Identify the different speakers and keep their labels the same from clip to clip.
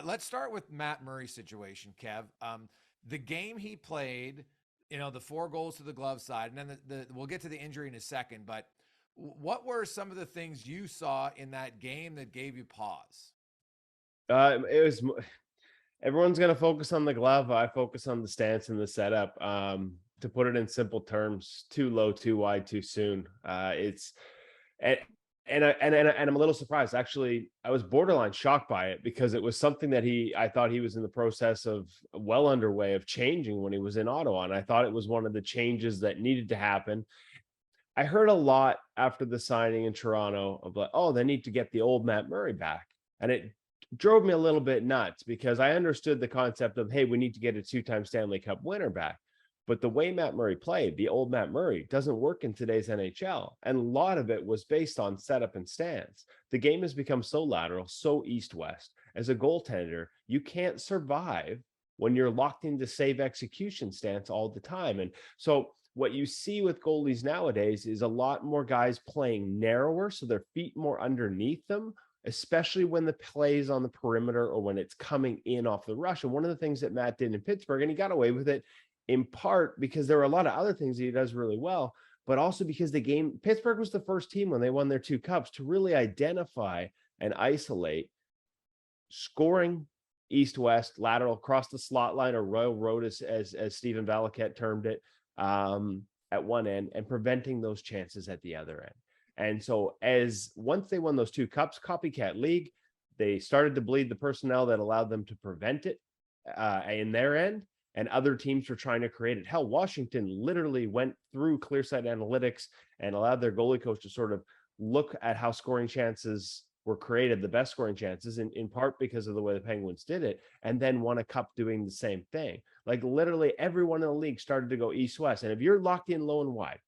Speaker 1: let's start with Matt Murray's situation, Kev. The game he played, the 4 goals to the glove side, and then we'll get to the injury in a second. But what were some of the things you saw in that game that gave you pause?
Speaker 2: It was everyone's going to focus on the glove. I focus on the stance and the setup. To put it in simple terms, too low, too wide, too soon. It's and and I'm a little surprised. Actually, I was borderline shocked by it because it was something that I thought he was in the process of well underway of changing when he was in Ottawa, and I thought it was one of the changes that needed to happen. I heard a lot after the signing in Toronto of like, oh, they need to get the old Matt Murray back. And it drove me a little bit nuts because I understood the concept of, hey, we need to get a 2-time Stanley Cup winner back. But the way Matt Murray played, the old Matt Murray, doesn't work in today's NHL. And a lot of it was based on setup and stance. The game has become so lateral, so east-west. As a goaltender, you can't survive when you're locked into save execution stance all the time. And so what you see with goalies nowadays is a lot more guys playing narrower, so their feet more underneath them, especially when the play's on the perimeter or when it's coming in off the rush. And one of the things that Matt did in Pittsburgh, and he got away with it in part because there are a lot of other things that he does really well, but also because Pittsburgh was the first team when they won their 2 cups to really identify and isolate scoring east-west, lateral across the slot line, or Royal Road, as Stephen Valiquette termed it, at one end, and preventing those chances at the other end. And so once they won those 2 cups, copycat league, they started to bleed the personnel that allowed them to prevent it in their end, and other teams were trying to create it. Hell, Washington literally went through ClearSight Analytics and allowed their goalie coach to sort of look at how scoring chances were created, the best scoring chances, in part because of the way the Penguins did it, and then won a cup doing the same thing. Like literally everyone in the league started to go east-west. And if you're locked in low and wide,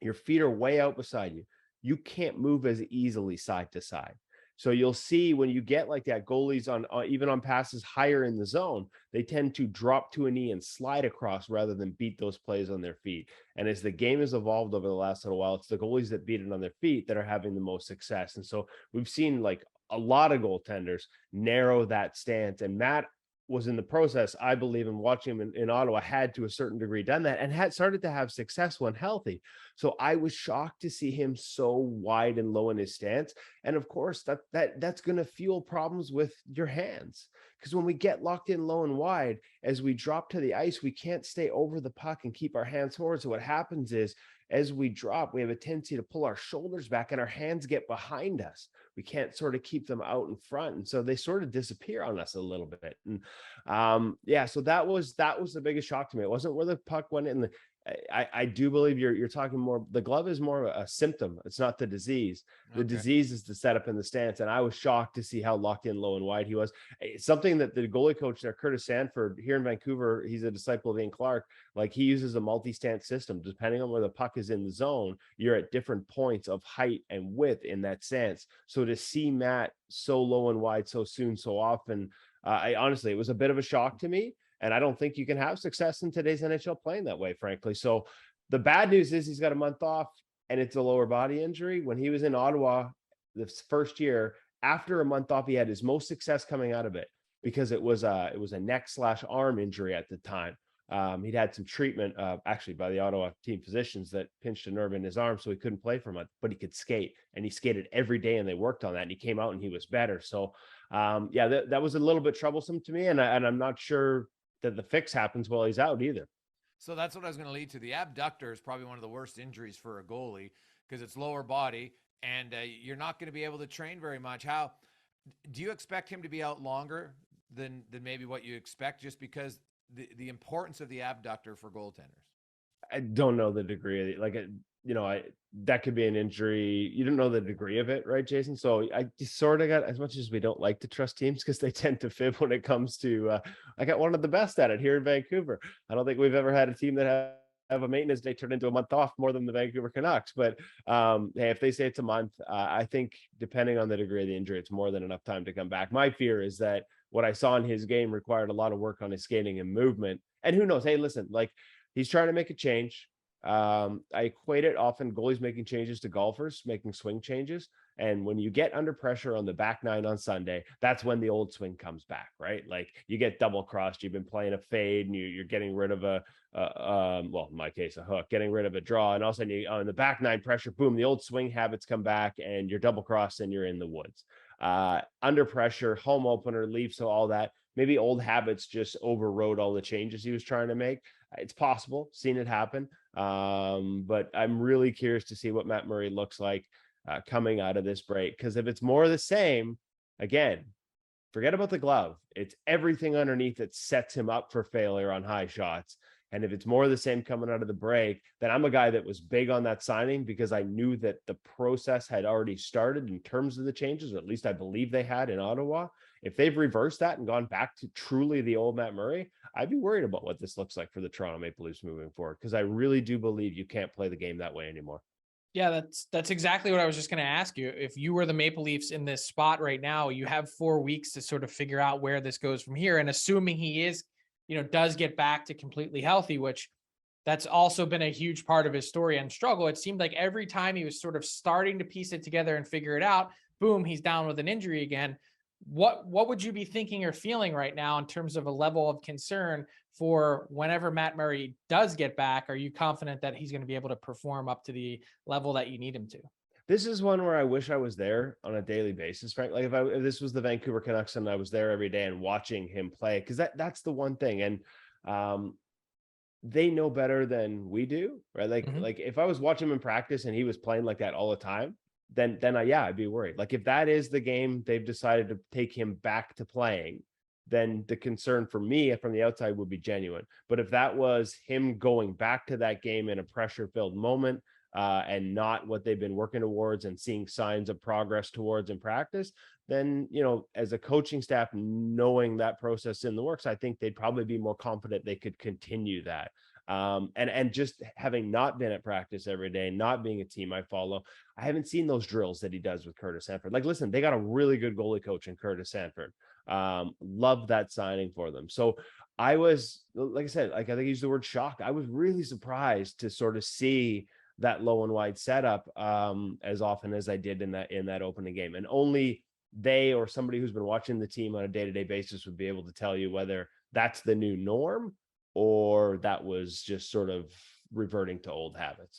Speaker 2: your feet are way out beside you, you can't move as easily side to side. So you'll see when you get like that, goalies on even on passes higher in the zone, they tend to drop to a knee and slide across rather than beat those plays on their feet. And as the game has evolved over the last little while, it's the goalies that beat it on their feet that are having the most success. And so we've seen like a lot of goaltenders narrow that stance. And Matt was in the process, I believe, in watching him in Ottawa, had to a certain degree done that and had started to have success when healthy. So I was shocked to see him so wide and low in his stance. And of course, that's going to fuel problems with your hands. Because when we get locked in low and wide, as we drop to the ice, we can't stay over the puck and keep our hands forward. So what happens is, as we drop, we have a tendency to pull our shoulders back and our hands get behind us. We can't sort of keep them out in front. And so they sort of disappear on us a little bit. And so that was the biggest shock to me. It wasn't where the puck went in. I do believe you're talking more. The glove is more of a symptom. It's not the disease. The disease is the setup and the stance. And I was shocked to see how locked in low and wide he was. It's something that the goalie coach there, Curtis Sanford, here in Vancouver, he's a disciple of Ian Clark. Like he uses a multi-stance system. Depending on where the puck is in the zone, you're at different points of height and width in that stance. So to see Matt so low and wide so soon, so often, I honestly, it was a bit of a shock to me. And I don't think you can have success in today's NHL playing that way, frankly. So the bad news is he's got a month off and it's a lower body injury. When he was in Ottawa this first year, after a month off, he had his most success coming out of it because it was a neck/arm injury at the time. He'd had some treatment, actually by the Ottawa team physicians, that pinched a nerve in his arm, so he couldn't play for a month, but he could skate, and he skated every day, and they worked on that, and he came out and he was better. So, that was a little bit troublesome to me, and I'm not sure that the fix happens while he's out either.
Speaker 1: So that's what I was going to lead to. The abductor is probably one of the worst injuries for a goalie because it's lower body, and you're not going to be able to train very much. How do you expect him to be out longer than maybe what you expect, just because the importance of the abductor for goaltenders?
Speaker 2: I don't know the degree of it. That could be an injury. You don't know the degree of it, right, Jason? So I just sort of got, as much as we don't like to trust teams because they tend to fib when it comes to, I got one of the best at it here in Vancouver. I don't think we've ever had a team that have a maintenance day turned into a month off more than the Vancouver Canucks. But hey, if they say it's a month, I think depending on the degree of the injury, it's more than enough time to come back. My fear is that what I saw in his game required a lot of work on his skating and movement. And who knows? Hey, listen, like he's trying to make a change. I equate it often, goalies making changes to golfers making swing changes. And when you get under pressure on the back nine on Sunday, that's when the old swing comes back, right? Like you get double crossed, you've been playing a fade and you're getting rid of well, in my case, a hook, getting rid of a draw. And all of a sudden you on the back nine pressure, boom, the old swing habits come back and you're double crossed and you're in the woods. Under pressure, home opener, leave, so all that. Maybe old habits just overrode all the changes he was trying to make. It's possible, seen it happen. But I'm really curious to see what Matt Murray looks like coming out of this break. Because if it's more of the same, again, forget about the glove. It's everything underneath that sets him up for failure on high shots. And if it's more of the same coming out of the break, then I'm a guy that was big on that signing because I knew that the process had already started in terms of the changes, or at least I believe they had in Ottawa. If they've reversed that and gone back to truly the old Matt Murray, I'd be worried about what this looks like for the Toronto Maple Leafs moving forward, because I really do believe you can't play the game that way anymore.
Speaker 3: Yeah, that's exactly what I was just going to ask you. If you were the Maple Leafs in this spot right now, you have 4 weeks to sort of figure out where this goes from here. And assuming he is, does get back to completely healthy, which that's also been a huge part of his story and struggle. It seemed like every time he was sort of starting to piece it together and figure it out, boom, he's down with an injury again. What would you be thinking or feeling right now in terms of a level of concern for whenever Matt Murray does get back? Are you confident that he's going to be able to perform up to the level that you need him to?
Speaker 2: This is one where I wish I was there on a daily basis, right? Like if this was the Vancouver Canucks and I was there every day and watching him play, because that's the one thing. And they know better than we do, right? Like if I was watching him in practice and he was playing like that all the time, then I'd be worried. Like if that is the game they've decided to take him back to playing, then the concern for me from the outside would be genuine. But if that was him going back to that game in a pressure-filled moment, and not what they've been working towards and seeing signs of progress towards in practice, then, as a coaching staff, knowing that process in the works, I think they'd probably be more confident they could continue that. And just having not been at practice every day, not being a team I follow, I haven't seen those drills that he does with Curtis Sanford. Like, listen, they got a really good goalie coach in Curtis Sanford. Love that signing for them. So I was, like I said, like I think I used the word shocked. I was really surprised to sort of see that low and wide setup as often as I did in that opening game. And only they or somebody who's been watching the team on a day-to-day basis would be able to tell you whether that's the new norm or that was just sort of reverting to old habits.